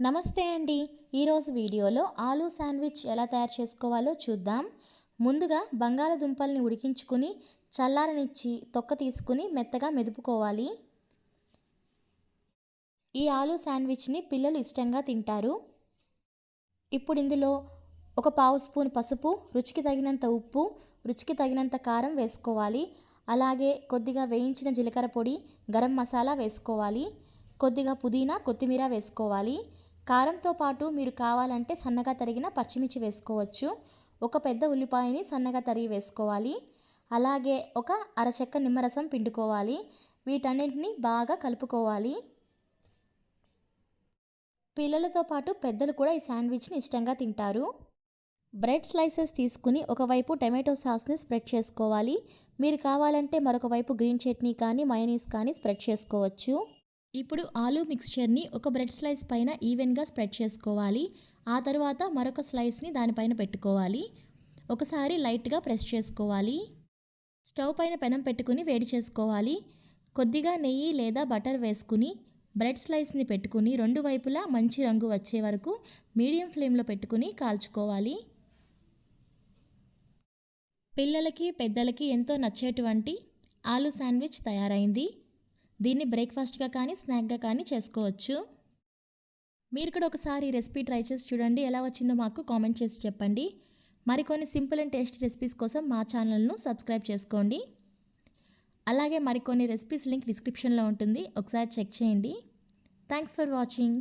నమస్తే అండి. ఈరోజు వీడియోలో ఆలూ శాండ్విచ్ ఎలా తయారు చేసుకోవాలో చూద్దాం. ముందుగా బంగాళదుంపల్ని ఉడికించుకుని చల్లారనిచ్చి తొక్క తీసుకుని మెత్తగా మెదుపుకోవాలి. ఈ ఆలూ శాండ్విచ్ని పిల్లలు ఇష్టంగా తింటారు. ఇప్పుడు ఇందులో ఒక పావు స్పూన్ పసుపు, రుచికి తగినంత ఉప్పు, రుచికి తగినంత కారం వేసుకోవాలి. అలాగే కొద్దిగా వేయించిన జీలకర్ర పొడి, గరం మసాలా వేసుకోవాలి. కొద్దిగా పుదీనా, కొత్తిమీర వేసుకోవాలి. కారంతో పాటు మీరు కావాలంటే సన్నగా తరిగిన పచ్చిమిర్చి వేసుకోవచ్చు. ఒక పెద్ద ఉల్లిపాయని సన్నగా తరిగి వేసుకోవాలి. అలాగే ఒక అరచెక్క నిమ్మరసం పిండుకోవాలి. వీటన్నింటినీ బాగా కలుపుకోవాలి. పిల్లలతో పాటు పెద్దలు కూడా ఈ శాండ్విచ్ని ఇష్టంగా తింటారు. బ్రెడ్ స్లైసెస్ తీసుకుని ఒకవైపు టమాటో సాస్ని స్ప్రెడ్ చేసుకోవాలి. మీరు కావాలంటే మరొక వైపు గ్రీన్ చట్నీ కానీ మయోనీస్ కానీ స్ప్రెడ్ చేసుకోవచ్చు. ఇప్పుడు ఆలూ మిక్స్చర్ని ఒక బ్రెడ్ స్లైస్ పైన ఈవెన్గా స్ప్రెడ్ చేసుకోవాలి. ఆ తర్వాత మరొక స్లైస్ని దానిపైన పెట్టుకోవాలి. ఒకసారి లైట్గా ప్రెస్ చేసుకోవాలి. స్టవ్ పైన పెనం పెట్టుకుని వేడి చేసుకోవాలి. కొద్దిగా నెయ్యి లేదా బటర్ వేసుకుని బ్రెడ్ స్లైస్ని పెట్టుకుని రెండు వైపులా మంచి రంగు వచ్చే వరకు మీడియం ఫ్లేమ్లో పెట్టుకుని కాల్చుకోవాలి. పిల్లలకి పెద్దలకి ఎంతో నచ్చేటువంటి ఆలూ శాండ్విచ్ తయారైంది. దీన్ని బ్రేక్ఫాస్ట్గా కానీ స్నాక్గా కానీ చేసుకోవచ్చు. మీరు కూడా ఒకసారి రెసిపీ ట్రై చేసి చూడండి. ఎలా వచ్చిందో మాకు కామెంట్ చేసి చెప్పండి. మరికొన్ని సింపుల్ అండ్ టేస్టీ రెసిపీస్ కోసం మా ఛానల్ను సబ్స్క్రైబ్ చేసుకోండి. అలాగే మరికొన్ని రెసిపీస్ లింక్ డిస్క్రిప్షన్లో ఉంటుంది. ఒకసారి చెక్ చేయండి. Thanks for watching.